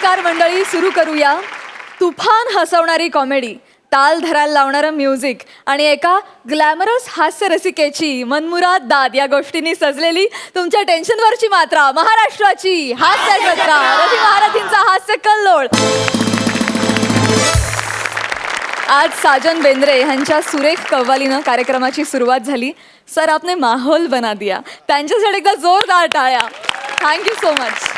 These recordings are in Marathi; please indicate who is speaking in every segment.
Speaker 1: नमस्कार मंडळी, सुरू करूया. तुफान हसवणारी कॉमेडी, ताल धरायला लावणारं म्युझिक आणि एका ग्लॅमरस हास्यरसिकेची मनमुराद दाद या गोष्टींनी सजलेली तुमच्या टेन्शनवरची मात्रा, महाराष्ट्राची हास्य जत्रा, रवी महारथींचा हास्य कल्लोळ. आज साजन बेंद्रे यांच्या सुरेख कव्वालीनं कार्यक्रमाची सुरुवात झाली. सर, आपने माहोल बना दिया. त्यांच्यासाठी एकदा जोरदार टाळ्या. Thank you so much.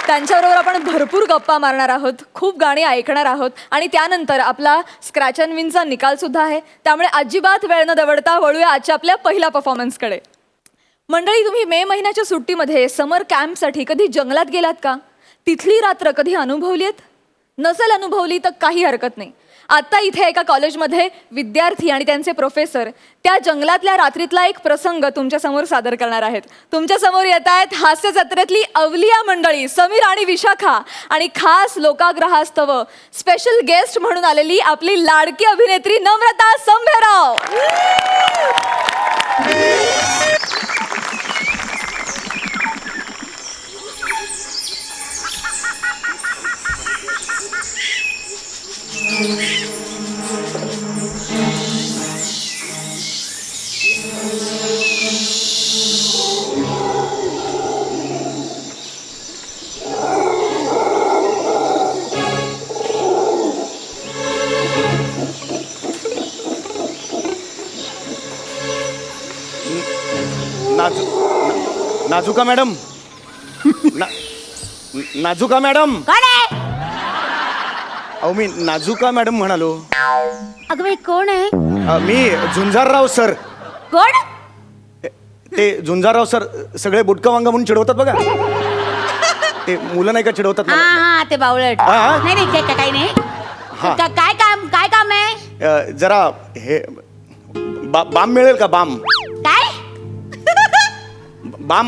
Speaker 1: त्यांच्याबरोबर आपण भरपूर गप्पा मारणार आहोत, खूप गाणी ऐकणार आहोत आणि त्यानंतर आपला स्क्रॅच अँड विनचा निकाल सुद्धा आहे. त्यामुळे अजिबात वेळ न दवडता वळूया आजच्या आपल्या पहिल्या परफॉर्मन्सकडे. मंडळी, तुम्ही मे महिन्याच्या सुट्टीमध्ये समर कॅम्पसाठी कधी जंगलात गेलात का? तिथली रात्र कधी अनुभवली आहेत? नसेल अनुभवली तर काही हरकत नाही. आत्ता इथे एका कॉलेजमध्ये विद्यार्थी आणि त्यांचे प्रोफेसर त्या जंगलातल्या रात्रीतला एक प्रसंग तुमच्यासमोर सादर करणार आहेत. तुमच्यासमोर येत आहेत हास्य जत्रेतली अवलिया मंडळी समीर आणि विशाखा आणि खास लोकाग्रहास्तव स्पेशल गेस्ट म्हणून आलेली आपली लाडकी अभिनेत्री नम्रता संभेराव.
Speaker 2: नाजुका madam, नाजुका madam.
Speaker 3: कोण आहे?
Speaker 2: अहो, मी नाजुका मॅडम म्हणालो.
Speaker 3: अगं बाई, कोण आहे?
Speaker 2: मी झुंजारराव सर.
Speaker 3: कोण?
Speaker 2: ते झुंजारराव सर सगळे बुटका वांगा म्हणून चिडवतात बघा. ते मुलं नाही का चिडवतात
Speaker 3: हा
Speaker 2: मला?
Speaker 3: हा, ते बावळट.
Speaker 2: हा?
Speaker 3: नाही नाही, काही नाही.
Speaker 2: हा.
Speaker 3: काय काम आहे?
Speaker 2: जरा हे बाम मिळेल का? बाम
Speaker 3: काय?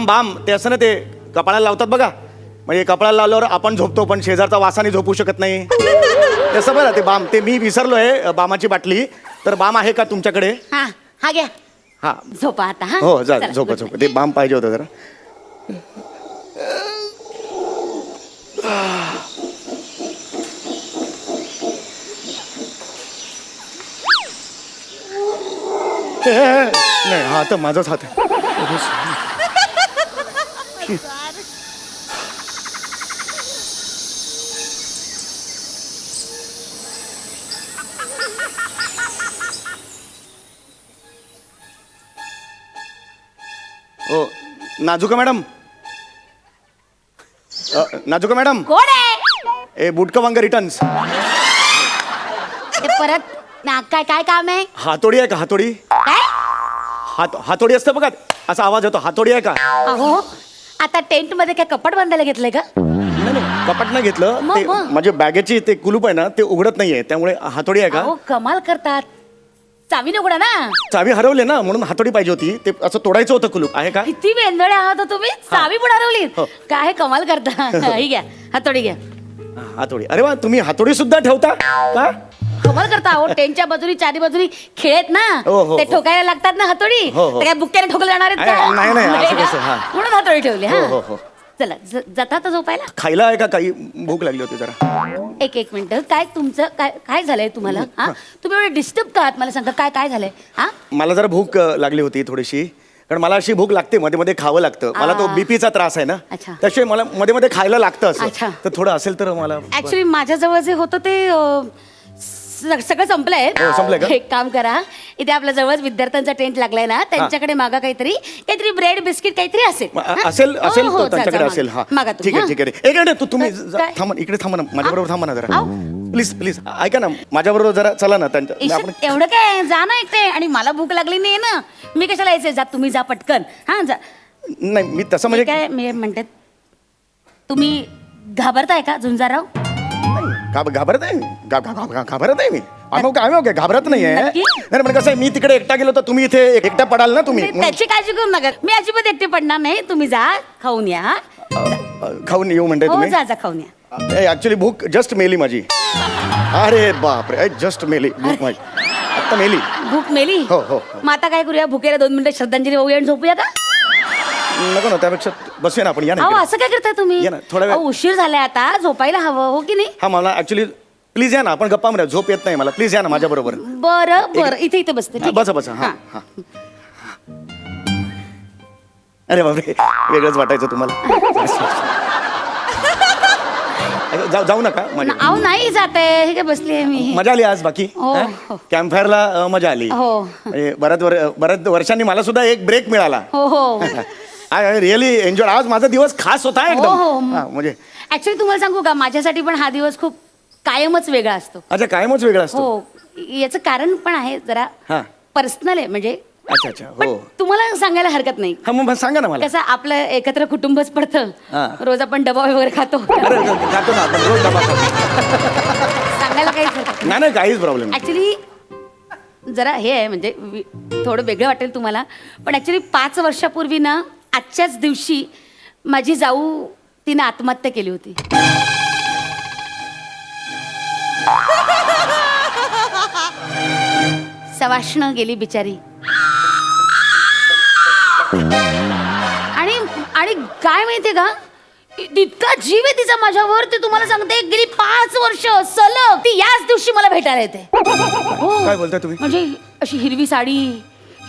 Speaker 2: बाम ते असं ना, ते कपाळाला लावतात बघा. म्हणजे कपाळाला लावल्यावर आपण झोपतो, पण शेजारचा वासाने झोपू शकत नाही. तसं बरं ते बाम. ते मी विसरलोय बामाची बाटली. तर बाम आहे का तुमच्याकडे?
Speaker 3: हा हा, घ्या.
Speaker 2: हा,
Speaker 3: झोपा आता. हा,
Speaker 2: हो, जा
Speaker 3: चला,
Speaker 2: झोपा
Speaker 3: good
Speaker 2: झोपा.
Speaker 3: night.
Speaker 2: ते बाम पाहिजे होतं जरा. नाही, हा तर माझाच हात आहे. ओ, नाजुका मॅडम. नाजुका मॅडम,
Speaker 3: कोण आहे?
Speaker 2: ए बुटका वांगा रिटर्न्स.
Speaker 3: ते परत काय काय काम आहे?
Speaker 2: हातोडी आहे का? हातोडी.
Speaker 3: काय?
Speaker 2: हातोडी असतं बघा, असा आवाज येतो. हातोडी आहे का?
Speaker 3: अहो, आता टेंट मध्ये काय कपाट बांधायला घेतलंय का?
Speaker 2: नाही नाही, कपाट नाही घेतलं.
Speaker 3: मग,
Speaker 2: ते
Speaker 3: मग?
Speaker 2: माझ्या बॅगेची ते कुलूप आहे ना, ते उघडत नाहीये, त्यामुळे हातोडी आहे का?
Speaker 3: अहो, कमाल करतात. चावी उघडा ना.
Speaker 2: चावी हरवली ना, म्हणून हातोडी पाहिजे होती. ते असं तोडायचं होतं कुलूप. आहे का?
Speaker 3: किती वेंदळे आहात हो तुम्ही. चावी पण हरवली.
Speaker 2: हो.
Speaker 3: काय कमाल करता. ही घ्या, हातोडी घ्या.
Speaker 2: हातोडी. अरे वा, तुम्ही हातोडी सुद्धा ठेवता का?
Speaker 3: कमाल करता. अहो, टेंटच्या बाजूनी चारी बाजूनी खेळत ना,
Speaker 2: हो, हो,
Speaker 3: ते
Speaker 2: हो.
Speaker 3: ठोकायला लागतात ना हातोडी.
Speaker 2: हो, हो.
Speaker 3: ते काय बुक्क्याने ठोकले जाणार आहेत का?
Speaker 2: नाही, नाही, असं
Speaker 3: नाही
Speaker 2: कसं,
Speaker 3: का?
Speaker 2: हा.
Speaker 3: म्हणून हातोडी ठेवली.
Speaker 2: हो, हो,
Speaker 3: हा,
Speaker 2: हो.
Speaker 3: चला, जाता तर झोपायला.
Speaker 2: खायला आहे का? काही भूक लागली होती जरा.
Speaker 3: एक मिनिट. काय तुमचं काय झालंय तुम्हाला? हा, तुम्ही एवढे डिस्टर्ब का आहात? मला सांगा, काय झालंय? हा,
Speaker 2: मला जरा भूक लागली होती थोडीशी. कारण मला अशी भूक लागते, मध्ये मध्ये खावं लागतं. मला तो बीपीचा त्रास आहे ना,
Speaker 3: अच्छा.
Speaker 2: त्याशिवाय मला मध्ये मध्ये खायला लागतं
Speaker 3: अच्छा.
Speaker 2: असं. तर थोडं असेल तर मला.
Speaker 3: ऍक्च्युली माझ्याजवळ जे होतं ते सगळं संपलंय.
Speaker 2: हो, संपलंय का?
Speaker 3: एक काम करा, इथे आपल्या जवळच विद्यार्थ्यांचा टेंट लागलाय ना, त्यांच्याकडे मागा काहीतरी ब्रेड बिस्किट काहीतरी असेल. हा?
Speaker 2: असेल
Speaker 3: हो,
Speaker 2: असेल
Speaker 3: हो,
Speaker 2: तो
Speaker 3: जा,
Speaker 2: त्यांच्याकडे
Speaker 3: जा,
Speaker 2: असेल. हा,
Speaker 3: मागा
Speaker 2: ठीक आहे,
Speaker 3: तुम्ही.
Speaker 2: ठीक आहे. एक मिनिट, तुम्ही
Speaker 3: काय?
Speaker 2: थांबा, इकडे थांबा ना, माझ्याबरोबर थांबा ना जरा. प्लीज प्लीज ऐका ना, माझ्याबरोबर जरा चला ना. त्यांच्या आपण
Speaker 3: एवढं काय, जा ना एकटे. आणि मला भूक लागली नाही ना, मी कशाला यायचे? जा तुम्ही, जा पटकन. हा, जा.
Speaker 2: नाही, मी तसं
Speaker 3: मी
Speaker 2: म्हणजे
Speaker 3: काय मी म्हणते, तुम्ही घाबरताय का झुंजाराव?
Speaker 2: घाबरत आहे. घाबरत आहे मी. आम्ही घाबरत नाहीये.
Speaker 3: नक्की?
Speaker 2: नाही, पण कसं आहे, मी तिकडे एकटा गेलो तर तुम्ही इथे एकटा पडाल ना तुम्ही.
Speaker 3: त्याची काळजी करू नका, मी अजिबात एकटे पडणार नाही. तुम्ही जा, खाऊन या. हा?
Speaker 2: खाऊन येऊ म्हणते
Speaker 3: हो,
Speaker 2: तुम्ही?
Speaker 3: जा जा, खाऊन या.
Speaker 2: ऍक्च्युली भूक जस्ट मेली माझी. अरे बापरे, जस्ट मेली भूक माझी. आता मेली.
Speaker 3: भूक मेली.
Speaker 2: हो, हो.
Speaker 3: मग आता काय करूया? भुकेला 2 मिनिटं श्रद्धांजली वाहूया आणि झोपूया का?
Speaker 2: नको ना, त्यापेक्षा बसूया ना आपण, या ना
Speaker 3: अहो
Speaker 2: इकडे.
Speaker 3: असं काय करताय तुम्ही
Speaker 2: ये ना, थोडा वेळ.
Speaker 3: अहो, उशीर झालाय आता, झोपायला हवं हो की नाही?
Speaker 2: हा मला ऍक्च्युली प्लीज या ना, आपण गप्पा मारूया. झोप येत नाही मला, प्लीज या ना माझ्या बरोबर.
Speaker 3: बरं बरं, इथे इथे बसते, ठीक आहे?
Speaker 2: बसा बसा. हा हा. अरे बापरे, वेगळंच वाटायचं तुम्हाला. जाऊ नका.
Speaker 3: अहो नाही जात आहे, हे काय बसली आहे मी.
Speaker 2: मजा आली आज बाकी.
Speaker 3: हो, हो.
Speaker 2: कॅम्प फायरला मजा आली.
Speaker 3: हो.
Speaker 2: म्हणजे बऱ्याच वर्षांनी मला सुद्धा एक ब्रेक मिळाला.
Speaker 3: हो हो
Speaker 2: आय रिअली एन्जॉय. आज माझा दिवस खास होता
Speaker 3: हो, हो.
Speaker 2: एकदम. म्हणजे
Speaker 3: ऍक्च्युली तुम्हाला सांगू का, माझ्यासाठी पण हा दिवस खूप कायमच वेगळा असतो.
Speaker 2: अच्छा, कायमच वेगळा असतो.
Speaker 3: हो, याचं कारण पण आहे, जरा
Speaker 2: हा.
Speaker 3: पर्सनल आहे म्हणजे.
Speaker 2: अच्छा अच्छा.
Speaker 3: पण
Speaker 2: हो.
Speaker 3: तुम्हाला सांगायला हरकत नाही.
Speaker 2: हा मग सांगा ना मला.
Speaker 3: कसं आपलं एकत्र कुटुंबच पडतं.
Speaker 2: हा.
Speaker 3: रोज आपण डबा वगैरे खातो.
Speaker 2: अरे खातो ना आपण रोज डबा खातो.
Speaker 3: सांगायला काहीच हरकत
Speaker 2: नाही नाही, काहीच प्रॉब्लेम नाही.
Speaker 3: ऍक्च्युली जरा हे आहे म्हणजे थोडं वेगळं वाटेल तुम्हाला, पण ऍक्च्युली 5 वर्षापूर्वी ना आजच्याच दिवशी माझी जाऊ तिने आत्महत्या केली होती. सवाष्ण गेली बिचारी. आणि आणि काय माहितीये का, इतका जीव आहे तिचा माझ्यावर, ते तुम्हाला सांगते. गेली 5 वर्ष सलग ती याच दिवशी मला भेटायला येते. हो.
Speaker 2: काय बोलताय तुम्ही?
Speaker 3: म्हणजे अशी हिरवी साडी,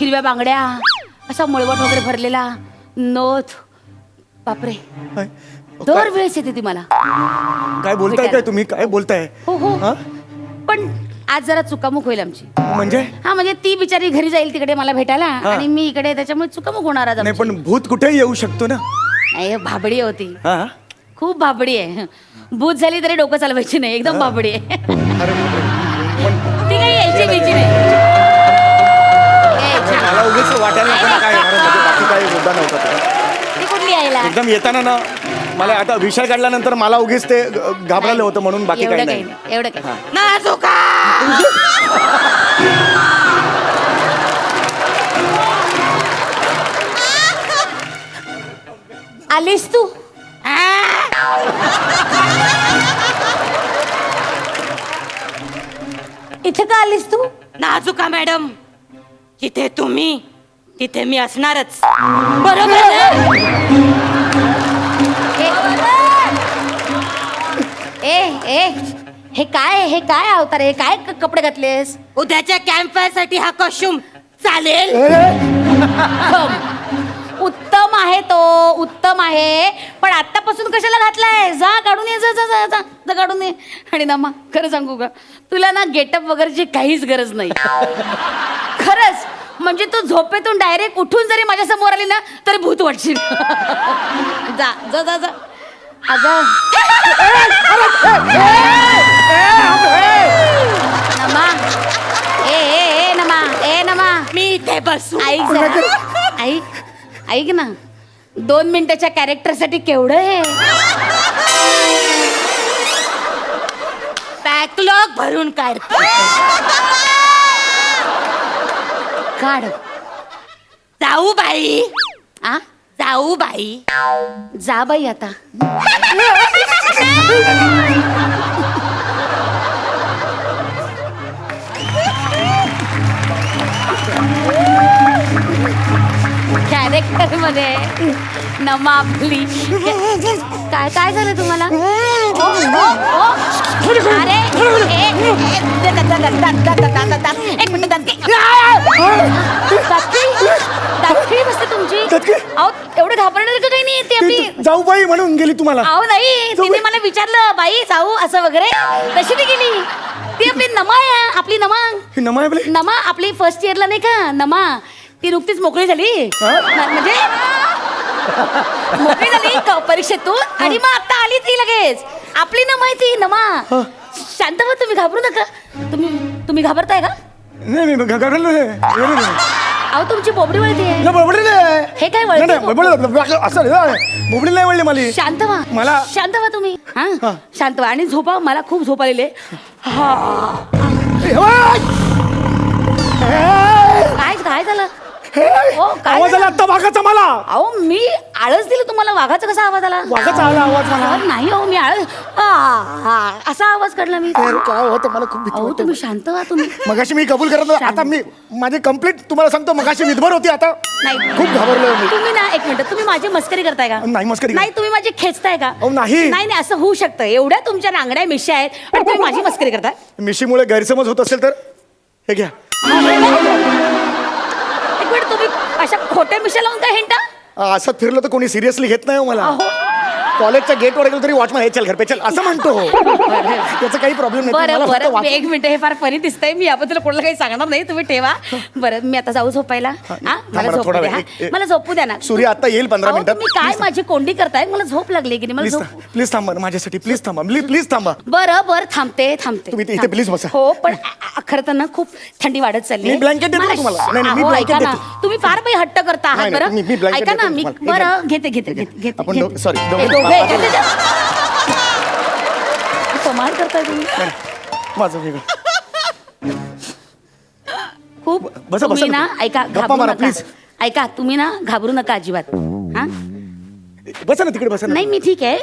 Speaker 3: हिरव्या बांगड्या, असा मळवट वगैरे भरलेला नथ. बापरे,
Speaker 2: काय
Speaker 3: दरवेळेस येते ती मला.
Speaker 2: काय बोलताय? काय तुम्ही काय बोलताय?
Speaker 3: हो हो.
Speaker 2: हा?
Speaker 3: पण आज जरा चुकामुक होईल आमची.
Speaker 2: म्हणजे
Speaker 3: हा म्हणजे ती बिचारी घरी जाईल तिकडे मला भेटायला, आणि मी इकडे, त्याच्यामुळे चुकामुक होणार आज
Speaker 2: नाही,
Speaker 3: आमची.
Speaker 2: पण भूत कुठेही येऊ शकतो ना.
Speaker 3: नाही, भाबडी होती,
Speaker 2: हा.
Speaker 3: खूप भाबडी आहे. भूत झाली तरी डोकं चालवायची नाही, एकदम भाबडी आहे.
Speaker 2: अरे बापरे.
Speaker 3: ती काही यायची बियची नाही. यायची.
Speaker 2: मला उगीच वाटायला नको ना काय येणार आहे, म्हणजे बाकी काही मुद्दा नव्हता त्याचा.
Speaker 3: ती कुठली यायला?
Speaker 2: एकदम येताना ना मला आता विषय काढल्यानंतर मला उगीच ते घाबरलं होतं, म्हणून बाकी काही
Speaker 3: एवढं
Speaker 2: नाही.
Speaker 3: काही नाही, एवढं काही
Speaker 2: हा.
Speaker 3: नाजुका. आलीस तू? इथे का आलीस तू?
Speaker 4: नाजुका मॅडम, जिथे तुम्ही तिथे मी असणारच.
Speaker 3: बरोबर आहे. ए ए हे काय, हे काय अवतार, हे काय कपडे घातलेस?
Speaker 4: उद्याच्या कॅम्प साठी हा कॉस्ट्युम चालेल?
Speaker 3: उत्तम आहे तो, उत्तम आहे. पण आतापासून कशाला घातलाय? जा काढून ये, जा जा जा जा जा काढून ये. आणि ना खरं सांगू का, तुला ना गेटअप वगैरेची काहीच गरज नाही. खरंच म्हणजे तू झोपेतून डायरेक्ट उठून जरी माझ्या समोर आली ना तरी भूत वाटशील. जा जा जा जा. अगं नमा, ए नमा, ए नमा,
Speaker 4: मी इथे बसू?
Speaker 3: ऐक जरा, ऐक ना. 2 मिनिटाच्या कॅरेक्टरसाठी केवढं हे.
Speaker 4: बॅकलॉग भरून काढते.
Speaker 3: काढ.
Speaker 4: जाऊ बाई,
Speaker 3: आ
Speaker 4: जाऊ बाई.
Speaker 3: जा बाई आता. कॅरेक्टर मध्ये नमा आपली. काय काय झालं तुम्हाला? ओ, ओ, ओ. अरे एक मिनिट. दाखी बसते तुमची. अहो एवढे घाबरणार का काही नाही. ती आपली
Speaker 2: जाऊ बाई म्हणून गेली तुम्हाला?
Speaker 3: अहो नाही, तिने मला विचारलं बाई जाऊ असं वगैरे, तशी ती गेली. ती आपली नमा आहे, आपली नमा.
Speaker 2: ही नमा आहे आपली?
Speaker 3: नमा आपली फर्स्ट इयरला नाही का नमा, ती नुकतीच मोकळी झाली. म्हणजे मोकळी झाली परीक्षेतून, आणि मग आता आली ती लगेच. आपली नमा आहे ती नमा. शांत व्हा, तुम्ही घाबरू नका. तुम्ही घाबरताय का?
Speaker 2: नाही मी घाबरलो नाही.
Speaker 3: अहो तुमची बोबडी वळती आहे.
Speaker 2: बोबडी नाही.
Speaker 3: हे काय वळती?
Speaker 2: असं बोबडी नाही वळली मला.
Speaker 3: शांत व्हा,
Speaker 2: मला
Speaker 3: शांत व्हा तुम्ही. हा शांत व्हा आणि झोपा. मला खूप झोप आलेली आहे. काय काय झालं? हो, काय
Speaker 2: आवाज आला आता वाघाचा मला.
Speaker 3: अहो मी आळस दिली तुम्हाला, वाघाचा कसा आवाज आला?
Speaker 2: वाघाचा आला आवाज मला.
Speaker 3: अहो, नाही हो मी आळस असा आवाज काढला मी.
Speaker 2: यार, काय होतं मला खूप भीती
Speaker 3: अहो
Speaker 2: वाटते.
Speaker 3: तुम्ही शांत व्हा तुम्ही.
Speaker 2: मगाशी मी कबूल करत होतो. आता मी माझी कंप्लीट तुम्हाला सांगतो, मगाशी विधभर होती, आता
Speaker 3: नाही.
Speaker 2: खूप घाबरलो मी.
Speaker 3: तुम्ही ना एक मिनिट, तुम्ही माझी मस्करी करताय का?
Speaker 2: नाही, मस्करी
Speaker 3: नाही, तुम्ही माझी खेचताय का?
Speaker 2: अहो, नाही.
Speaker 3: नाही नाही, असं होऊ शकतं. एवढ्या तुमच्या नांगड्या मिश्या आहेत आणि तुम्ही माझी मस्करी करताय.
Speaker 2: मिशीमुळे गैरसमज होत असेल तर हे घ्या.
Speaker 3: एक मिनिट, तुम्ही अशा खोट्या मिश्या लावून काय हिंटा?
Speaker 2: असं फिरलं तर कोणी सिरियसली घेत नाही हो मला.
Speaker 3: अहो.
Speaker 2: कॉलेजच्या गेटवर गेलो तरी वॉचमॅन हे चल घर पे चल असं म्हणतो. त्याचा काही प्रॉब्लेम नाही.
Speaker 3: बरं
Speaker 2: मला फक्त
Speaker 3: बरं,
Speaker 2: वाच-
Speaker 3: एक मिनिट, हे फार फनी दिसतंय. मी याबद्दल कोणाला काही सांगणार नाही, तुम्ही ठेवा. बरं, मी आता जाऊ झोपायला. हा, मला
Speaker 2: थांबा,
Speaker 3: झोपू
Speaker 2: थोडा
Speaker 3: द्या.
Speaker 2: वेळ.
Speaker 3: हा. मला झोपू द्या ना.
Speaker 2: सूर्य आता येईल 15
Speaker 3: अहो,
Speaker 2: मिनिटात.
Speaker 3: तुम्ही काय माझी कोंडी करताय? मला झोप लागली की नाही? मला झोप.
Speaker 2: प्लीज थांबा माझ्यासाठी, प्लीज थांबा, प्लीज थांबा.
Speaker 3: बरं बरं, थांबते थांबते.
Speaker 2: तुम्ही इथे
Speaker 3: थांबते.
Speaker 2: please बसा.
Speaker 3: हो, पण खरं तर ना खूप थंडी वाढत चालली.
Speaker 2: मी blanket देतो
Speaker 3: मला-
Speaker 2: तुम्हाला. नाही, नाही, मी
Speaker 3: अहो,
Speaker 2: blanket
Speaker 3: ऐका ना,
Speaker 2: देतो.
Speaker 3: तुम्ही फार काही हट्ट करता आहात.
Speaker 2: नाही, नाही,
Speaker 3: बरं
Speaker 2: मी blanket
Speaker 3: ऐका ना,
Speaker 2: देतो
Speaker 3: मी
Speaker 2: तुम्हाला.
Speaker 3: बरं घेते
Speaker 2: आपण दो- sorry, दोघे-
Speaker 3: दोघे घेते. कमाल करताय तुम्ही.
Speaker 2: माझं वेगळं.
Speaker 3: खूप
Speaker 2: बसा,
Speaker 3: तुम्ही
Speaker 2: बसा.
Speaker 3: ना ऐका,
Speaker 2: गप्पा
Speaker 3: घाबरू
Speaker 2: मारा,
Speaker 3: नका.
Speaker 2: please.
Speaker 3: ऐका, तुम्ही ना घाबरू नका अजिबात. हा,
Speaker 2: बसा ना तिकडे, बसा ना.
Speaker 3: नाही मी ठीक आहे.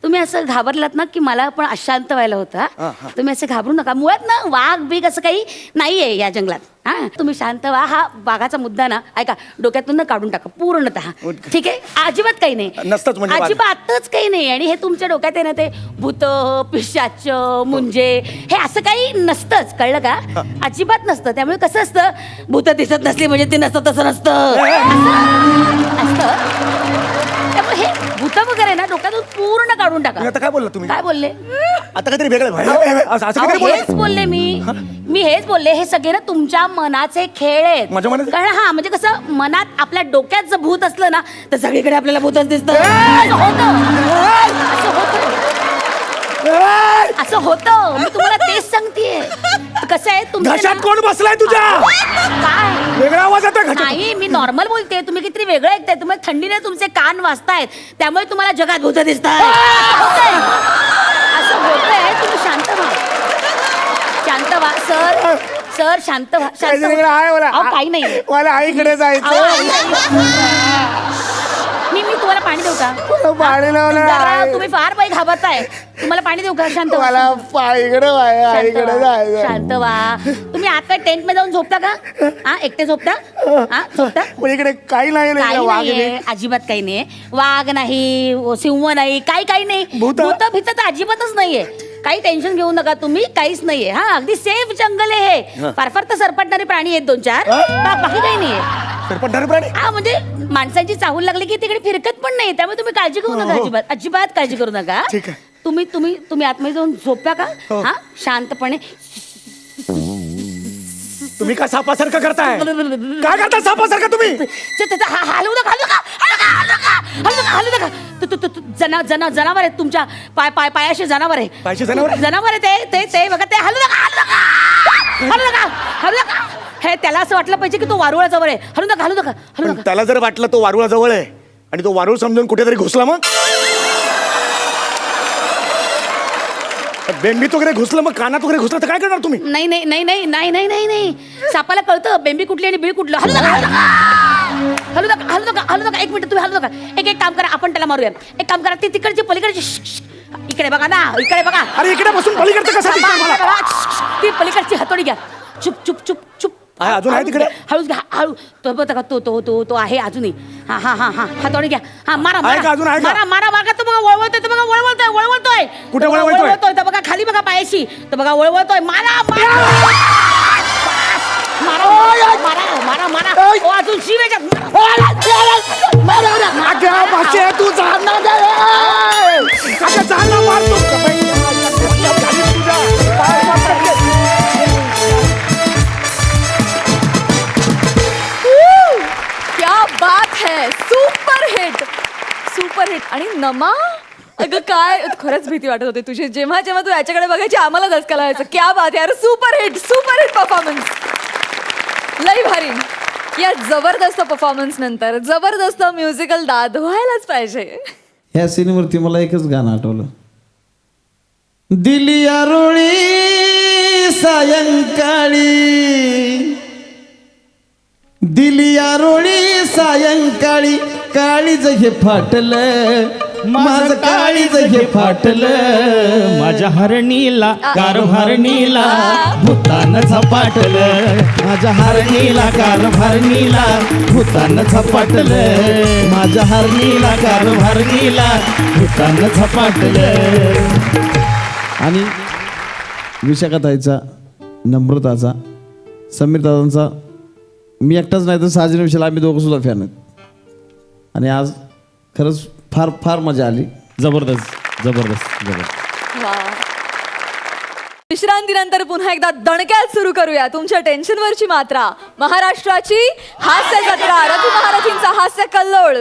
Speaker 3: तुम्ही असं घाबरलात ना की मला पण अशांत व्हायला होतं.
Speaker 2: हा, हा.
Speaker 3: तुम्ही असं घाबरू नका. मुळात ना वाघ बीग असं काही नाहीये या जंगलात. हा, तुम्ही शांत व्हा. हा वाघाचा मुद्दा ना ऐका, डोक्यातून ना काढून टाका पूर्णतः. ठीक आहे, अजिबात काही नाही.
Speaker 2: नसतंच म्हणजे वाघ.
Speaker 3: अजिबातच काही नाही. आणि हे तुमच्या डोक्यात आहे ना ते भूत, पिशाच, मुंजे हे असं काही नसतंच, कळलं का? अजिबात नसतं. त्यामुळे कसं असतं, भूत दिसत नसली म्हणजे ते नसतं, तसं नसतं. असतं. त्यामुळे हे भूत वगैरे ना डोक्यातून पूर्ण काढून टाका.
Speaker 2: आता काय बोलला तुम्ही?
Speaker 3: काय बोलले?
Speaker 2: आता काहीतरी वेगळं असं
Speaker 3: अहो,
Speaker 2: काहीतरी
Speaker 3: हेच बोलले मी हेच बोलले. हे सगळे ना तुमच्या मनाचे खेळ आहेत.
Speaker 2: माझ्या मनाचे?
Speaker 3: कारण हा म्हणजे कसं, मनात आपल्या डोक्यात जर भूत असलं ना तर सगळीकडे आपल्याला भूतच दिसतं. असं होतं. असं होतं. मी तुम्हाला तेच सांगतेय. कसं आहे
Speaker 2: घशात
Speaker 3: तुमचं
Speaker 2: कोण बसलाय तुझ्या?
Speaker 3: काय
Speaker 2: वेगळा आवाज येतोय घशात.
Speaker 3: नाही, मी नॉर्मल बोलते. तुम्ही किती वेगळं ऐकताय. तुम्हाला थंडीने तुमचे कान वाजतायत, त्यामुळे तुम्हाला जगात भूत दिसतात. असं होतंय. तुम्ही शांत व्हा, शांत व्हा. सर शांत व्हा, शांत
Speaker 2: काहीतरी वेगळं
Speaker 3: व्हा.
Speaker 2: आहे मला.
Speaker 3: अहो, काही नाही.
Speaker 2: मला आईकडे
Speaker 3: अहो,
Speaker 2: जायचं.
Speaker 3: मी तुम्हाला पाणी देऊ का?
Speaker 2: पाणी लावलं
Speaker 3: जरा
Speaker 2: आहे.
Speaker 3: तुम्ही फार बाई घाबरताय. तुम्हाला पाणी देऊ का? शांत व्हा.
Speaker 2: मला आईकडे
Speaker 3: शांत
Speaker 2: आईकडे
Speaker 3: व्हा,
Speaker 2: जायचं.
Speaker 3: शांत व्हा. तुम्ही आता टेंट मध्ये जाऊन झोपता का? हा, एकटे झोपता? हा, झोपता?
Speaker 2: पण इकडे काही नाही रे,
Speaker 3: काही
Speaker 2: वाघ
Speaker 3: नाहीये,
Speaker 2: नाही.
Speaker 3: अजिबात काही नाही. वाघ नाही, सिंह नाही, काही नाही.
Speaker 2: भूत?
Speaker 3: भीत तर अजिबातच नाहीये. काही टेन्शन घेऊ नका तुम्ही, काहीच नाहीये. हा, अगदी सेफ जंगल आहे हे. फार तर सरपटणारे प्राणी आहेत 2-4. बाकी काही नाहीये.
Speaker 2: सरपटणारे प्राणी?
Speaker 3: हा, म्हणजे माणसांची चाहूल लागली की तिकडे फिरकत पण नाही. त्यामुळे तुम्ही काळजी करू नका.
Speaker 2: हो.
Speaker 3: अजिबात काळजी करू नका.
Speaker 2: ठीक आहे.
Speaker 3: तुम्ही आतमध्ये जाऊन झोपता का?
Speaker 2: हो.
Speaker 3: हा, शांतपणे.
Speaker 2: तुम्ही का सापासारखं करताय? काय करता सापासारखं तुम्ही?
Speaker 3: हलवू नका, हलवू नका. जनावर आहेत तुमच्या पायाशी जनावर आहे.
Speaker 2: पायाशी जनावर आहे?
Speaker 3: जनावर आहे ते बघा, ते हलू नका. हे त्याला असं वाटलं पाहिजे की तो वारुळा जवळ आहे. हलू नका.
Speaker 2: पण त्याला जर वाटलं तो वारुळा जवळ आहे आणि तो वारुळ समजून कुठेतरी घुसला, मग बेंबीत वगैरे घुसलं, मग कानात वगैरे घुसलं तर काय करणार तुम्ही?
Speaker 3: नाही. सापाला कळतं बेंबी कुठली आणि बीळ कुठलं. हलू नका. एक मिनिट, तुम्ही हलू नका. एक काम करा, आपण त्याला मारूया. एक काम करा, ती तिकडची पलीकडची इकडे बघा ना, इकडे बघा.
Speaker 2: अरे इकडे बसून पलीकडचं कसं दिसतंय मला?
Speaker 3: ती पलीकडची हातोडी घ्या. चुप.
Speaker 2: आहे, अजून आहे तिकडे?
Speaker 3: हळूच घ्या, हळू. तो बघा, तो आहे अजूनही. हा हातोडी घ्या. हा, मारा
Speaker 2: आहे का? अजून आहे का?
Speaker 3: मारा. तो बघा वळवळतोय.
Speaker 2: कुठे वळवळतोय?
Speaker 3: तर बघा खाली बघा पायाशी. तर बघा वळवळतोय. मारा. ओ, अजून शिव याच्यात.
Speaker 2: अगं, भाषे, तू जाणार नाही. अगं, जाणार मारतो.
Speaker 1: क्या बात है. Super hit. आणि नमा, अगं काय खरंच भीती वाटत होती तुझी. जेव्हा तू याच्याकडे बघायची आम्हाला दचका लावायचं. क्या बात है यार. Super hit performance. लई भारी. या जबरदस्त परफॉर्मन्स नंतर जबरदस्त म्युझिकल दाद व्हायलाच पाहिजे.
Speaker 5: ह्या सीनवरती मला एकच गाणं आठवलं. दिली आरोळी सायंकाळी दिली आरोळी सायंकाळी काळीज हे फाटलं माझं काळीज हे फाटलं माझ्या हरणीला कारभारणीला भूतान झपाटलं माझ्या हरणीला कारभारणीला भूतान झपाटलं माझ्या हरणीला कारभारणीला भूतान झपाटलं. आणि विशाखाताईचा, नम्रताचा, समीर दादांचा मी एकटाच नाही तर साजरी विषयाला आम्ही दोघं सुद्धा फॅन आहेत. आणि आज खरंच फार फार मजा आली. जबरदस्त जबरदस्त जबरदस्त.
Speaker 1: वा. विश्रांतीनंतर पुन्हा एकदा दणक्यात सुरू करूया तुमच्या टेन्शनवरची मात्रा. महाराष्ट्राची हास्य जत्रा, रघु महारथींचा हास्य कल्लोळ.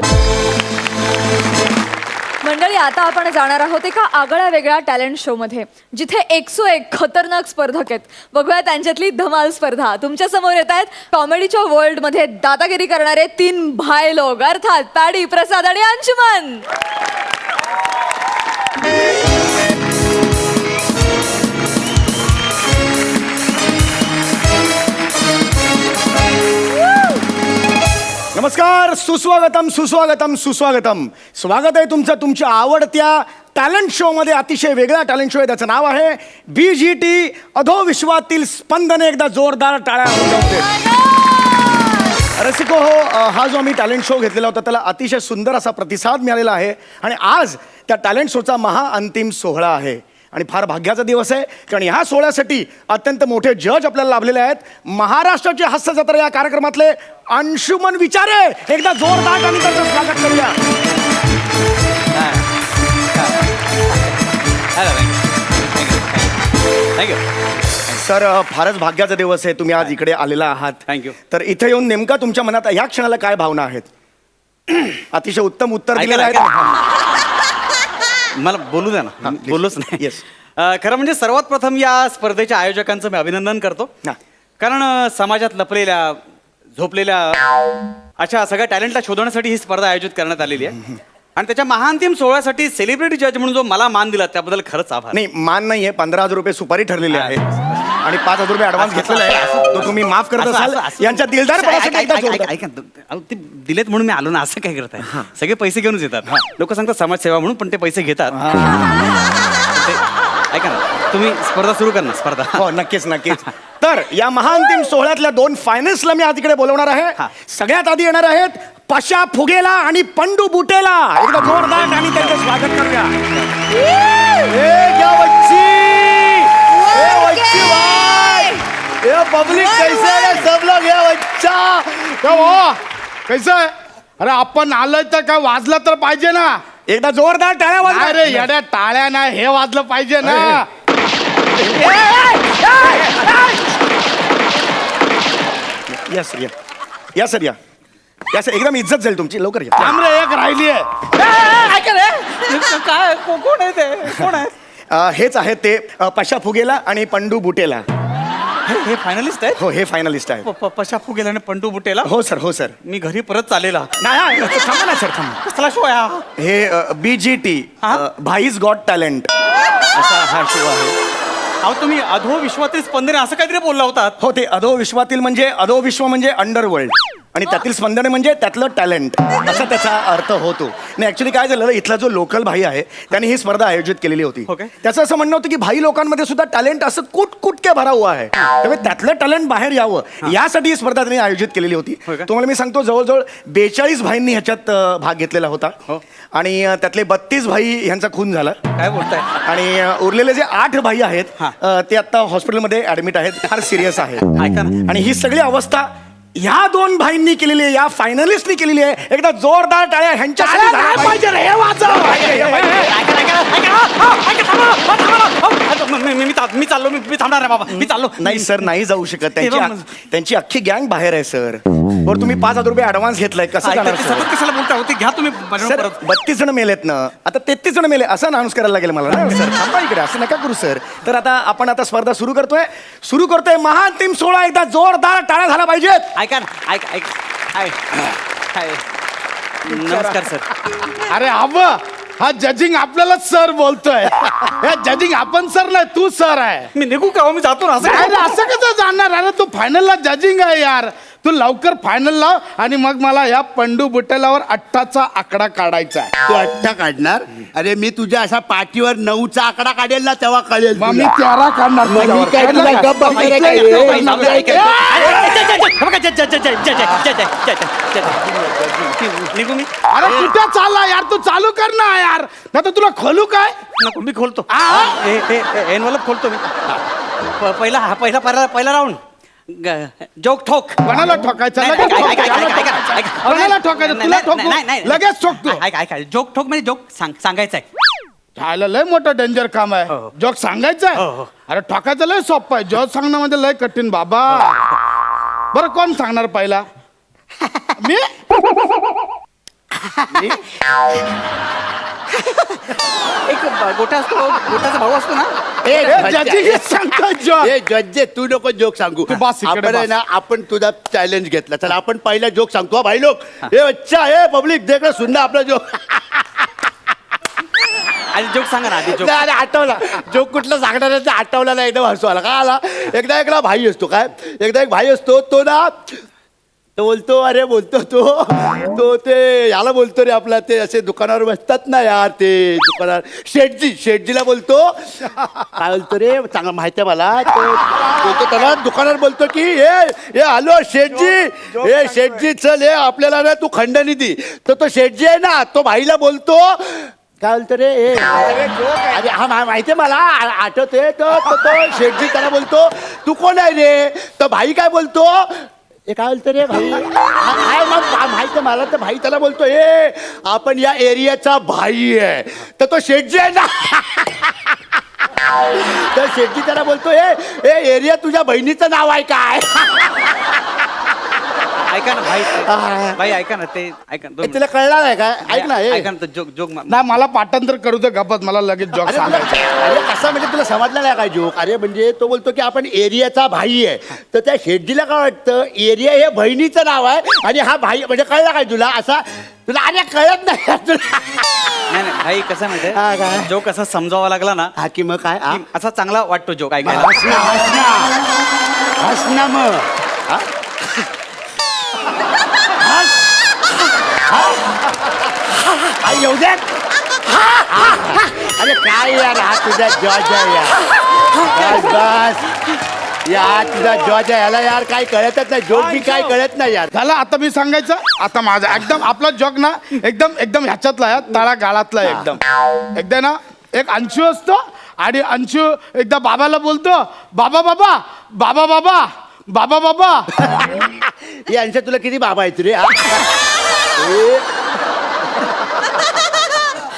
Speaker 1: मंडळी, आता आपण जाणार आहोत एका आगळ्या वेगळ्या टॅलेंट शो मध्ये, जिथे 101 खतरनाक स्पर्धक आहेत. बघूया त्यांच्यातली धमाल स्पर्धा. तुमच्या समोर येत आहेत कॉमेडीच्या वर्ल्ड मध्ये दादागिरी करणारे 3 भाई लोक, अर्थात पॅडी, प्रसाद आणि अंशुमन.
Speaker 2: नमस्कार, सुस्वागतम सुस्वागतम सुस्वागतम. स्वागत आहे तुमचं तुमच्या आवडत्या टॅलेंट शो मध्ये. अतिशय वेगळा टॅलेंट शो आहे, त्याचं नाव आहे BGT अधोविश्वातील स्पंदने. एकदा जोरदार टाळ्या वाजवते. रसिको हो, हा जो आम्ही टॅलेंट शो घेतलेला होता त्याला अतिशय सुंदर असा प्रतिसाद मिळालेला आहे. आणि आज त्या टॅलेंट शोचा महाअंतिम सोहळा आहे. आणि फार भाग्याचा दिवस आहे, कारण ह्या सोहळ्यासाठी अत्यंत मोठे जज आपल्याला लाभलेले आहेत. महाराष्ट्राची हास्य जत्रा या कार्यक्रमातले अंशुमन विचारे. एकदा जोरदार आणि त्याचं स्वागत करूया.
Speaker 6: थँक्यू.
Speaker 2: सर, फारच भाग्याचा दिवस आहे, तुम्ही आज इकडे आलेला आहात.
Speaker 6: थँक्यू.
Speaker 2: तर इथे येऊन नेमका तुमच्या मनात ह्या क्षणाला काय भावना आहेत? अतिशय उत्तम उत्तर दिलेलं
Speaker 6: ऐका,
Speaker 2: आहे.
Speaker 6: मला बोलू द्या ना, बोललोच नाही.
Speaker 2: Yes.
Speaker 6: खरं म्हणजे सर्वात प्रथम या स्पर्धेच्या आयोजकांचं मी अभिनंदन करतो.
Speaker 2: हा.
Speaker 6: कारण समाजात लपलेल्या, झोपलेल्या अशा सगळ्या टॅलेंटला शोधण्यासाठी ही स्पर्धा आयोजित करण्यात आलेली आहे. आणि त्याच्या महाअंतिम सोहळ्यासाठी सेलिब्रिटी जज म्हणून जो मला मान दिला त्याबद्दल खरंच आभार.
Speaker 2: नाही, मान नाहीये, 15,000 रुपये सुपारी ठरलेली आहे आणि 5,000 रुपये ऍडव्हान्स घेतलेला आहे. तो तुम्ही माफ करत असाल. यांच्या दिलदारपणासाठी एकदा जोरदार.
Speaker 6: ऐका, ते दिलेत म्हणून मी आलो ना, असं काय करताय? सगळे पैसे घेऊनच येतात. लोक सांगतात समाजसेवा म्हणून, पण ते पैसे घेतात. ऐका ना, तुम्ही स्पर्धा सुरू कर ना. स्पर्धा.
Speaker 2: हो, नक्कीच नक्कीच. तर या महाअंतिम सोहळ्यातल्या 2 फायनल्सला मी आज इकडे बोलवणार आहे. सगळ्यात आधी येणार आहेत पशा फुगेला आणि पंडू बुटेला. एकदा जोरदार आणि त्यांचं स्वागत करूया. क्या बच्ची, बच्ची भाई, ये पब्लिक कैसे है सब लोग? ये बच्चा
Speaker 7: कैसे आहे? अरे आपण आलोय तर काय वाजलं तर पाहिजे ना.
Speaker 2: एकदा जोरदार टाळ्या वाजवा.
Speaker 7: अरे येड्या टाळ्या नाही, हे वाजलं पाहिजे ना.
Speaker 2: या सर, या सर, या सर, एकदम इज्जत जाईल तुमची. लवकर या.
Speaker 7: थांब रे, एक राहिली आहे.
Speaker 6: काय कोण आहे ते? कोण आहे?
Speaker 2: हेच आहेत ते पशा फुगेला आणि पंडू बुटेला.
Speaker 6: हे फायनलिस्ट आहे?
Speaker 2: हो, हे फायनलिस्ट आहे.
Speaker 6: पशा फुगेला आणि पंटू बुटेला.
Speaker 2: हो सर, हो सर.
Speaker 6: मी घरी परत चालेला.
Speaker 2: नाही, थांबा ना सर, थांबा.
Speaker 6: कसला शो आहे हा?
Speaker 2: हे BGT भाईज गॉट टॅलेंट
Speaker 6: असा हा शो आहे. अहो, तुम्ही अधो विश्वातील स्पंदने असं काहीतरी बोलला होता.
Speaker 2: हो, ते अधो विश्वातील म्हणजे अधोविश्व म्हणजे अंडरवर्ल्ड आणि त्यातील स्पंदने म्हणजे त्यातलं टॅलेंट, असा त्याचा अर्थ होतो. नाही, ऍक्च्युली काय झालं, इथला जो लोकल भाई आहे त्याने ही स्पर्धा आयोजित केलेली होती.
Speaker 6: Okay.
Speaker 2: त्याचं असं म्हणणं होतं की भाई लोकांमध्ये सुद्धा टॅलेंट असं कुट के भरा हुआ आहे, त्यामुळे त्यातलं टॅलेंट बाहेर यावं यासाठी ही स्पर्धा त्यांनी आयोजित केलेली होती. तुम्हाला मी सांगतो, जवळजवळ 42 भाईंनी ह्याच्यात भाग घेतलेला होता. आणि त्यातले 32 भाई ह्यांचा खून झाला.
Speaker 6: काय बोलताय?
Speaker 2: आणि उरलेले जे 8 भाई आहेत ते आता हॉस्पिटलमध्ये ऍडमिट आहेत, फार सिरियस आहेत.
Speaker 6: ऐका ना.
Speaker 2: आणि ही सगळी अवस्था ह्या 2 भाईंनी केलेली आहे, या फायनलिस्टनी केलेली आहे. एकदा जोरदार टाळ्या ह्यांच्या
Speaker 6: मी चाललो, मी थांबणार आहे बाबा, मी चाललो.
Speaker 2: नाही सर, नाही जाऊ शकत. त्यांची अख्खी गँग बाहेर आहे सर. बरं, तुम्ही 5,000 रुपये ऍडव्हान्स घेतलाय, कसं जाणार सर?
Speaker 6: सतत कशाला बोलता होते? घ्या तुम्ही
Speaker 2: सर, 32 जण मेलेत ना, आता 33 जण मेले असं अनाऊन्स करायला लागेल मला ना सर. थांबा इकडे, असं नका करू सर. तर आता आपण स्पर्धा सुरू करतोय महाअंतिम सोहळा. एकदा जोरदार टाळ्या झाला पाहिजेत.
Speaker 6: ऐका ना, ऐक. हाय. नमस्कार सर.
Speaker 7: अरे आव, हा जजिंग आपल्याला सर बोलतोय. हे जजिंग आपण सर नाही, तू सर आहे.
Speaker 6: मी निघू का? मी जातो ना.
Speaker 7: असं कसं जाणार? अरे तू फायनलला जजिंग आहे यार. तू लवकर फायनल लाव आणि मग मला या पंडू बुटेलावर 8चा आकडा काढायचा आहे.
Speaker 8: तू 8 काढणार? अरे मी तुझ्या असा पाठीवर 9चा आकडा काढेल ना तेव्हा कळेल
Speaker 7: मग मी
Speaker 8: तुला.
Speaker 7: 13 काढणार
Speaker 8: मग मी
Speaker 7: तुझ्यावर.
Speaker 8: काय तुला
Speaker 7: कळलं का?
Speaker 8: गप्प बसणार आहे काय?
Speaker 6: निघू मी
Speaker 7: अरे कुठे चालला यार, तू चालू कर ना यार, नाही तर तुला खोलू काय?
Speaker 6: नको मी खोलतो एनवलप खोलतो मी पहिला राऊंड जोक ठोक
Speaker 7: कोणाला ठोकायचं?
Speaker 6: नाही,
Speaker 7: लगेच
Speaker 6: ऐका,
Speaker 7: ठोक.
Speaker 6: ऐका,
Speaker 7: याला
Speaker 6: ऐका,
Speaker 7: ठोकायचं.
Speaker 6: ऐका, ऐका.
Speaker 7: कोणाला ठोकायचं? तुला ठोकू? लगेच ठोकतो.
Speaker 6: ऐका जोक ठोक म्हणजे जोक सांगायचं आहे
Speaker 7: झालं, लय मोठं डेंजर काम आहे.
Speaker 6: हो.
Speaker 7: जोक सांगायचं
Speaker 6: हो,
Speaker 7: आहे?
Speaker 6: हो.
Speaker 7: अरे ठोकायचं लय सोपं आहे, जोक सांगणं म्हणजे लय कठीण बाबा. बरं कोण सांगणार पहिला? मी
Speaker 6: एक गोटाचा भाऊ असतो ना.
Speaker 8: ए,
Speaker 7: जजी हे सांगतो जोक.
Speaker 8: ए, जज्जे तू नको जोक सांगू.
Speaker 7: तू बस इकडे
Speaker 8: आपण आहे
Speaker 7: बस.
Speaker 8: ना, आपण तुझा चॅलेंज घेतला. चला आपण पहिला जोक सांगतो हा भाई लोक. ए अच्छा ए पब्लिक देख सुनना आपला जोक.
Speaker 6: आधी जोक सांगा ना आधी जोक
Speaker 8: अरे आठवला जोक कुठला सांगणार आहे ते आठवला ना, एकदम हसू आला. काय आला, एकदा भाई असतो काय, एकदा एक भाई असतो तो ना, तो बोलतो अरे बोलतो तो ते याला बोलतो रे, आपला ते असे दुकानावर बसतात ना यार, ते दुकानावर शेठजीला बोलतो. काय बोलतो रे, चांगला माहिती आहे मला. तो बोलतो त्याला दुकानावर बोलतो की ए हॅलो शेठजी चल हे आपल्याला ना तू खंडणी दी. तर तो शेठजी आहे ना, तो भाईला बोलतो काय बोलतो रे अरे हा माहिती आहे मला, आठवते. तो शेठजी त्याला बोलतो तू कोण आहे रे. तर भाई काय बोलतो, ए काय बोलतो रे भाई, काय मग माहिती मला. तर भाई त्याला बोलतो आपण या एरियाचा भाई आहे. तर तो शेठजी आहे ना, तर शेठजी त्याला बोलतो एरिया तुझ्या बहिणीचं नाव आहे काय.
Speaker 6: ऐका ना भाई ऐका ना ते ऐका दोन
Speaker 8: तुला कळणार आहे काय, ऐक ना
Speaker 6: ऐका ना जोक जोक
Speaker 7: नाही मला पाठांतर करू दे, गपत मला लगेच जोक
Speaker 8: अरे
Speaker 7: सांगायचं.
Speaker 8: अरे कसं म्हणजे तुला समजलं नाही काय जोक. अरे म्हणजे तो बोलतो की आपण एरियाचा भाई आहे. तर त्या शेठजीला काय वाटतं एरिया हे बहिणीचं नाव आहे आणि हा भाई म्हणजे कळला काय तुला असा, तुला अरे कळत नाही तुला.
Speaker 6: नाही भाई कसं
Speaker 8: हा,
Speaker 6: माहितीये
Speaker 8: काय?
Speaker 6: जोक असा समजावा लागला ना
Speaker 8: हा की मग काय
Speaker 6: की असा चांगला वाटतो जोक ऐकायला.
Speaker 8: हसना मग हा? आई येऊ दे. अरे काय यार हा तुझा जॉर्ज आहे यार. बस यार तुझा जॉर्ज आहे, याला यार काय कळतच नाही, जोक बी काय कळत नाही यार.
Speaker 7: झालं आता मी सांगायचं. आता माझा एकदम आपला जोक ना एकदम ह्याच्यातला आहे, तळा गाळातला आहे एकदम. एकदा ना एक अंशू असतो आणि अंशू एकदा बाबाला बोलतो बाबा बाबा बाबा बाबा बाबा बाबा.
Speaker 8: हे अंश तुला किती बाबा आहेत रे हा?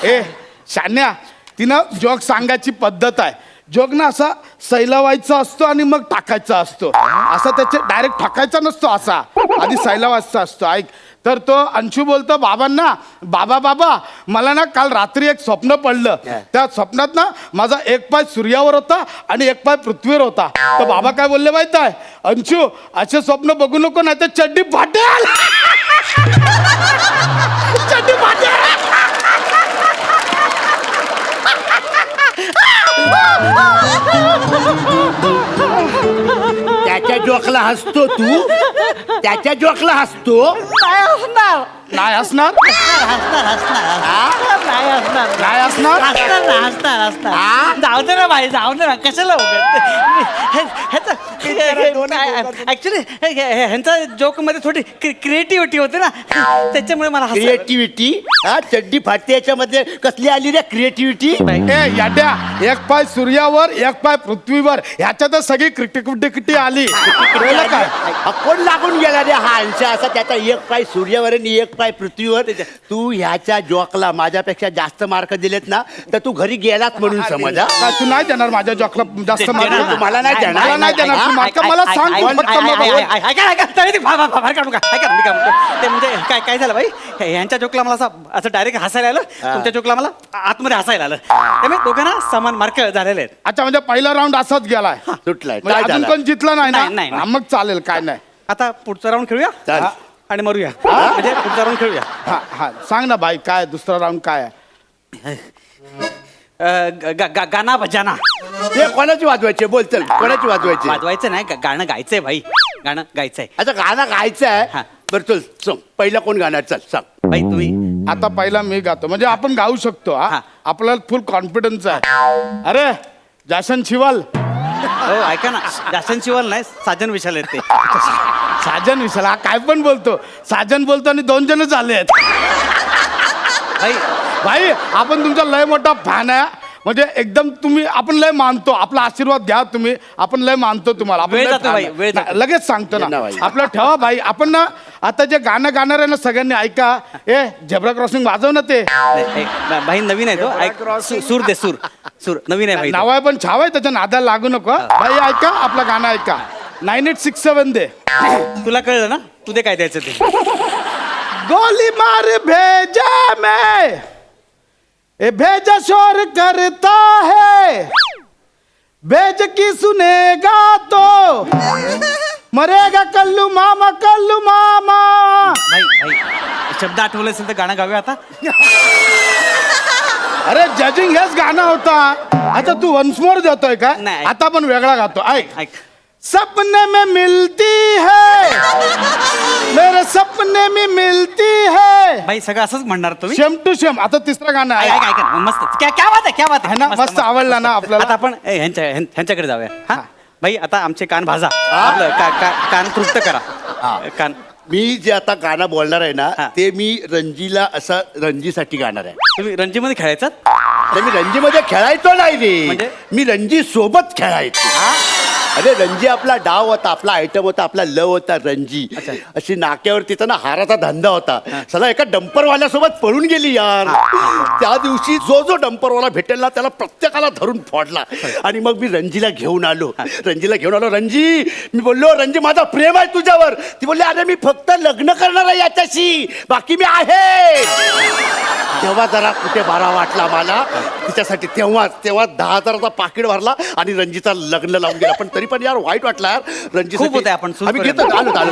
Speaker 7: ए शान्या, तिनं जोक सांगायची पद्धत आहे. जोक ना असा सैलावायचा असतो आणि मग टाकायचा असतो. असा त्याचे डायरेक्ट टाकायचा नसतो, असा आधी सैलावायचा असतो. ऐक, तर तो अंशू बोलतो बाबांना बाबा बाबा मला ना काल रात्री एक स्वप्न पडलं. त्या स्वप्नात ना माझा एक पाय सूर्यावर होता आणि एक पाय पृथ्वीवर होता. तर बाबा काय बोलले माहित आहे, अंशू असे स्वप्न बघू नको नाही तर चड्डी फाटेल. चड्डी फाटेल.
Speaker 8: त्याच्या जोकला हसतो तू, त्याच्या जोकला हसतो.
Speaker 7: नाही असणार, नाही असणार.
Speaker 4: जाऊ दे ना भाई, जाऊ दे ना, कशाला ऍक्च्युली ह्यांचा जोक मध्ये थोडी क्रिएटिव्हिटी होते ना, त्याच्यामुळे मला
Speaker 8: क्रिएटिव्हिटी हा चड्डी फाटते याच्यामध्ये कसली आली रे क्रिएटिव्हिटी.
Speaker 7: ए याड्या, एक पाय सूर्यावर एक पाय पृथ्वीवर ह्याच्यातच सगळी क्रिटिकिटी आली. कळलं काय?
Speaker 8: कोण लागून गेला रे हा अंश असा, त्याचा एक पाय सूर्यावर आणि एक पाय पृथ्वीवर. तू ह्याच्या जॉकला माझ्यापेक्षा जास्त मार्क दिलेत ना तर तू घरी गेलात म्हणून समज.
Speaker 7: काय तू नाही देणार माझ्या जॉकला जास्त मार्क?
Speaker 8: देणार, मला नाही देणार.
Speaker 7: मला नाही देणार तू मार्क. मला सांग तू फक्त मग बोल.
Speaker 6: ते म्हणजे काय झालं भाई, यांच्या जोकला मला असं डायरेक्ट हसायला आलं, तुमच्या जोकला मला आतमध्ये हसायला आलं. त्यामुळे दोघांना समान मार्क झालेले आहेत.
Speaker 7: अच्छा, म्हणजे पहिला राऊंड असाच गेलाय.
Speaker 8: सुटलाय
Speaker 7: म्हणजे
Speaker 8: काय
Speaker 7: अजून
Speaker 8: झालं?
Speaker 7: कोण जितला नाही
Speaker 6: नाही,
Speaker 7: ना?
Speaker 6: नाही.
Speaker 7: हा, मग चालेल, काय नाही.
Speaker 6: आता पुढचा राऊंड खेळूया
Speaker 8: चाल.
Speaker 6: आणि मरूया. म्हणजे पुढचा राऊंड खेळूया.
Speaker 7: हा हा सांग ना भाई, काय दुसरा राऊंड काय आहे?
Speaker 6: गाणा बजाना
Speaker 8: ते कोणाची वाजवायचे बोल चल, कोणाची वाजवायची.
Speaker 6: वाजवायचं नाही गाणं गायचंय भाई. गाणं गायचंय.
Speaker 8: अच्छा गाणं गायचं
Speaker 6: हा.
Speaker 8: आहे बरं चल सांग पहिला कोण गाणार चल सांग.
Speaker 6: बाई तुम्ही
Speaker 7: आता पहिला मी गातो म्हणजे आपण गाऊ शकतो हा
Speaker 6: हा.
Speaker 7: आपल्याला फुल कॉन्फिडन्स आहे. अरे जासन शिवाल
Speaker 6: हो ऐका ना, जासन शिवाल नाही, साजन विशाल आहेत ते.
Speaker 7: साजन विशाल हा काय पण बोलतो. साजन बोलतो आणि 2 जण झाले आहेत.
Speaker 6: बाई
Speaker 7: भाई आपण तुमचा लय मोठा फॅन आहे. म्हणजे एकदम तुम्ही आपण लय मानतो. आपला आशीर्वाद द्या तुम्ही. आपण लय मानतो तुम्हाला. आपण
Speaker 6: वेळ
Speaker 7: लय
Speaker 6: जातो
Speaker 7: fan
Speaker 6: भाई,
Speaker 7: आहे.
Speaker 6: वेळ जातो.
Speaker 7: नाही, लगेच सांगतो
Speaker 8: ना
Speaker 7: ना
Speaker 8: भाई.
Speaker 7: आपलं ठेवा भाई. आपण ना आता जे गाणं गाणार आहे ना सगळ्यांनी ऐका. ए झेब्रा क्रॉसिंग वाजव ना ते.
Speaker 6: नाही, भाई नवीन आहे तो. ऐक, सूर दे, सूर सूर नवीन आहे भाई तो.
Speaker 7: नाव आहे पण छाव आहे त्याच्या नादाला लागू नको हा. भाई ऐका आपलं गाणं ऐका. 9867 दे.
Speaker 6: तुला कळलं ना, तू दे काय द्यायचं ते.
Speaker 7: गोली मार भेजा मैं ए भेजा शोर करता है भेज की सुनेगा तो मरेगा कल्लू मामा कल्लू मामा.
Speaker 6: भाई भाई शब्द आठवले असेल तर गाणं गाऊया आता.
Speaker 7: अरे जजिंग हेच गाणं होता. आता तू वन्स मोर देतोय का
Speaker 6: नाही.
Speaker 7: आता पण वेगळा गातो. ऐक
Speaker 6: ऐक
Speaker 7: सपने में मिलती है मेरे सपने में मिलती है.
Speaker 6: भाई सगळं असंच म्हणणार तुम्ही.
Speaker 7: शेम टू शेम. आता तिसरं गाणं
Speaker 6: ऐक,
Speaker 7: आहे
Speaker 6: ऐक, ऐक. मस्त क्या क्या बात आहे, क्या बात
Speaker 7: है ना मस्त आवडला ना आपल्याला.
Speaker 6: आता आपण ह्यांच्याकडे जाऊया. हा भाई आता आमचे कान भाजा. आपलं कान तृप्त करा. कान
Speaker 8: मी जे आता गाणं बोलणार आहे ना
Speaker 6: हा.
Speaker 8: ते मी रणजीला असं रणजीसाठी गाणार आहे.
Speaker 6: तुम्ही रणजीमध्ये खेळायचात.
Speaker 8: तर मी रणजीमध्ये खेळायचो नाही रे.
Speaker 6: म्हणजे?
Speaker 8: मी रणजी सोबत खेळायचो. अरे रणजी आपला डाव होता, आपला आयटम होता, आपला लव होता रणजी.
Speaker 6: अच्छा.
Speaker 8: अशी नाक्यावर तिचा ना हाराचा धंदा होता. सला एका डंपरवाल्यासोबत पळून गेली यार. त्या दिवशी जो जो डंपरवाला भेटेल ना त्याला प्रत्येकाला धरून फोडला. आणि मग मी रणजीला घेऊन आलो. रणजी मी बोललो रणजी माझा प्रेम आहे तुझ्यावर. ती बोलली अरे मी फक्त लग्न करणार आहे याच्याशी, बाकी मी आहे. तेव्हा जरा कुठे बारा वाटला मला तिच्यासाठी. तेव्हा 10,000चा पाकिट भरला आणि रणजीचा लग्न लावून गेला. पण तरी पण यार वाईट वाटला यार रणजी.
Speaker 6: खूप होते आपण सूर
Speaker 8: आम्ही
Speaker 6: करूया.
Speaker 8: घेतो आलो.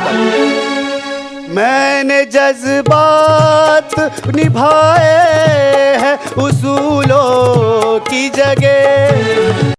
Speaker 8: मैंने जज्बात निभाए हैं उसूलों की जगह.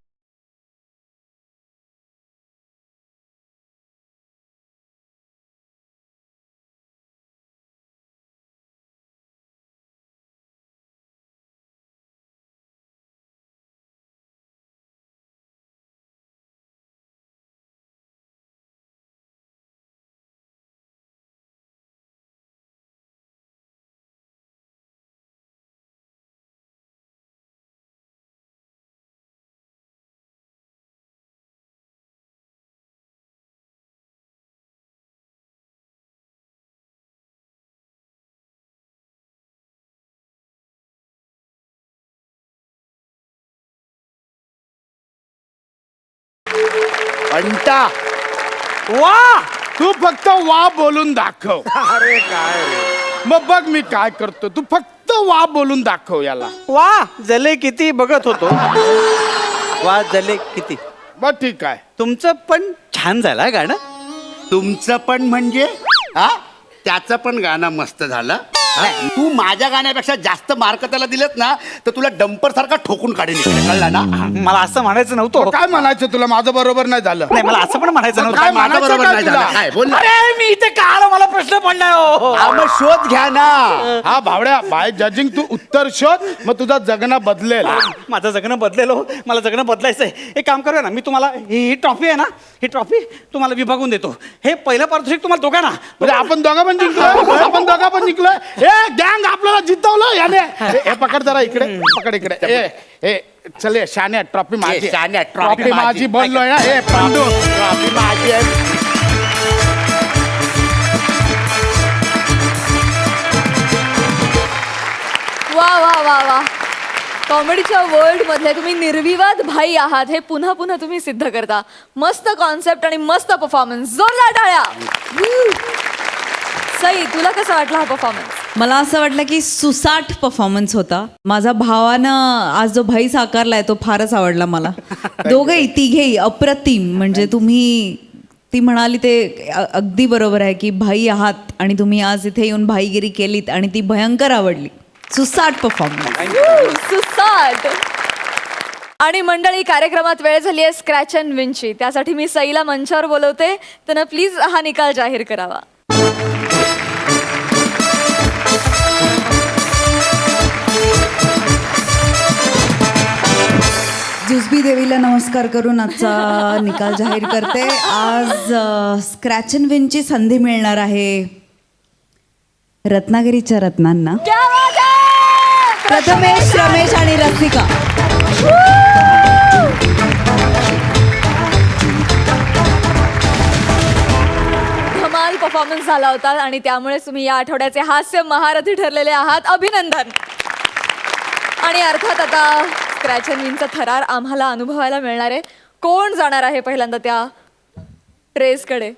Speaker 8: अंटा
Speaker 7: वा तू फक्त वा बोलून दाखव.
Speaker 2: अरे काय रे.
Speaker 7: मग बघ मी काय करतो. तू फक्त वा बोलून दाखव याला.
Speaker 6: वा जले किती बघत होतो. वा जले किती.
Speaker 7: बर ठीक आहे.
Speaker 6: तुमचं पण छान झालं हा गाणं.
Speaker 8: तुमचं पण म्हणजे हा त्याचं पण गाणं मस्त झालं. तू माझ्या गाण्यापेक्षा जास्त मार्क त्याला दिलेत ना तर तुला डंपर सारखा ठोकून काढेल इकडे, कळलं ना.
Speaker 6: मला असं म्हणायचं नव्हतं.
Speaker 7: काय म्हणायचं तुला माझं बरोबर नाही झालं.
Speaker 6: नाही मला असं पण म्हणायचं
Speaker 7: काय
Speaker 6: नव्हतं.
Speaker 7: म्हणायचं
Speaker 8: बरोबर
Speaker 7: काय
Speaker 8: नाही
Speaker 7: तुला?
Speaker 8: झालं. काय बोल ना.
Speaker 6: अरे मी इथे का आलो, मला प्रश्न पडलाय हो.
Speaker 8: हा, मग शोध घ्या ना.
Speaker 7: हा भावड्या बाय जजिंग तू उत्तर शोध मग तुझा जगणं बदलेल.
Speaker 6: माझं जगणं बदलेल हो. मला जगणं बदलायचंय. एक काम करूया ना, मी तुम्हाला ही ट्रॉफी आहे ना, ही ट्रॉफी तुम्हाला विभागून देतो. हे पहिलं पारितोषिक तुम्हाला दोघांना.
Speaker 7: म्हणजे आपण दोघं पण जिंकलोय. आपण दोघं पण जिंकलोय. हे गँग आपल्याला जितवलं याने. हे पकड जरा इकडे पकड इकडे. ए चले शान्या ट्रॉफी माझी.
Speaker 8: शान्या,
Speaker 7: ट्रॉफी माझी बोललोय ना. हे पांडू
Speaker 8: ट्रॉफी माझी आहे.
Speaker 1: वा वा वा वा. कॉमेडीच्या वर्ल्ड मधले तुम्ही निर्विवाद भाई आहात हे पुन्हा पुन्हा तुम्ही सिद्ध करता. मस्त कॉन्सेप्ट आणि मस्त परफॉर्मन्स. जोरदार टाळ्या. सई तुला कसा वाटला हा परफॉर्मन्स?
Speaker 9: मला असं वाटलं की सुसाट परफॉर्मन्स होता. माझा भावानं आज जो भाई साकारलाय तो फारच आवडला मला. दोघेही तिघेही अप्रतिम. म्हणजे तुम्ही ती म्हणाली ते अगदी बरोबर आहे की भाई आहात आणि तुम्ही आज इथे येऊन भाईगिरी केलीत आणि ती भयंकर आवडली. सुसाट परफॉर्मन्स.
Speaker 1: सुसाट. आणि मंडळी, कार्यक्रमात वेळ झाली आहे स्क्रॅच अँड विनची. त्यासाठी मी सईला मंचावर बोलवते. त्यानं प्लीज हा निकाल जाहीर करावा.
Speaker 9: जुजबी देवीला नमस्कार करून आजचा निकाल जाहीर करते. आज स्क्रॅच अँड विनची संधी मिळणार आहे रत्नागिरीच्या रत्नांना.
Speaker 1: क्या बात है!
Speaker 9: प्रथमेश, रमेश आणि रसिका.
Speaker 1: धमाल परफॉर्मन्स झाला होता आणि त्यामुळे तुम्ही या आठवड्याचे हास्य महारथी ठरलेले आहात. अभिनंदन. आणि अर्थात आता स्क्रॅच अँड विनचा थरार आम्हाला अनुभवायला मिळणार आहे. कोण जाणार आहे पहिल्यांदा त्या ट्रेसकडे?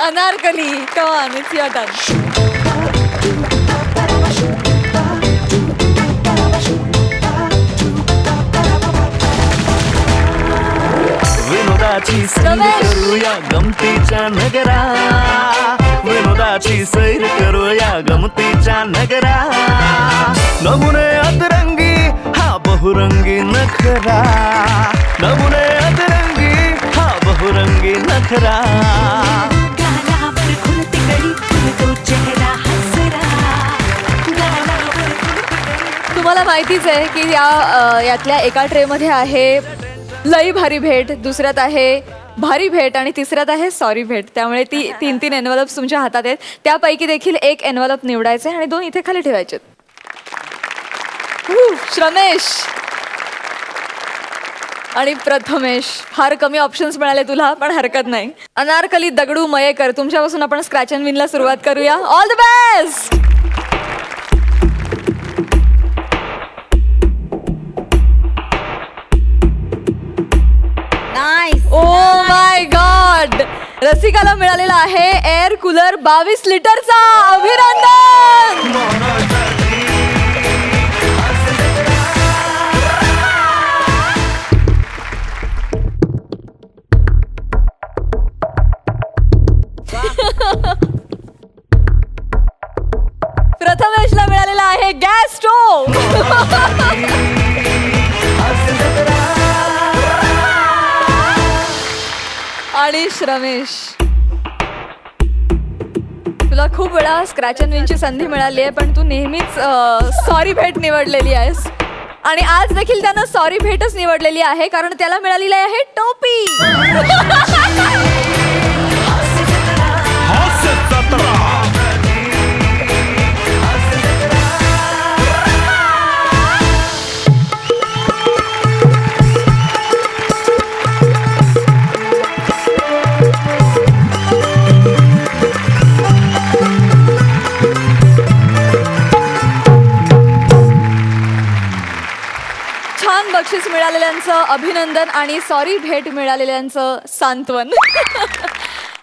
Speaker 1: Anarkali, come on, it's your turn.
Speaker 10: विनोदाची सैर करूया गमतीच्या नगरा, विनोदाची सैर करूया गमतीच्या नगरा. नमुने अतरंगी हा बहुरंगी नखरा, नमुने अतरंगी हा बहुरंगी नखरा.
Speaker 1: तुम्हाला माहितीच आहे की यातल्या एका ट्रेमध्ये आहे लई भारी भेट, दुसऱ्यात आहे भारी भेट आणि तिसऱ्यात आहे सॉरी भेट. त्यामुळे ती 3 एन्व्हलप्स तुमच्या हातात आहेत. त्यापैकी देखील एक एन्व्हलप निवडायचे आणि 2 इथे खाली ठेवायचे. श्रमेश आणि प्रथमेश, फार कमी ऑप्शन्स मिळाले तुला, पण हरकत नाही. अनारकली दगडू मयेकर, तुमच्यापासून आपण स्क्रॅच अँड विनला सुरुवात करूया. All the best. Oh my god, रसिकाला मिळालेला आहे एअर कूलर 22 लिटरचा. अभिनंदन. प्रथमेशला मिळालेला आहे गॅस स्टोव्ह. आणि श्रमेश, तुला खूप वेळा स्क्रॅच अँड विनची संधी मिळाली आहे, पण तू नेहमीच सॉरी भेट निवडलेली आहेस. आणि आज देखील त्यानं सॉरी भेटच निवडलेली आहे, कारण त्याला मिळालेली आहे टोपी. छान बक्षीस मिळालेल्यांचं अभिनंदन आणि सॉरी भेट मिळालेल्यांचं सांत्वन.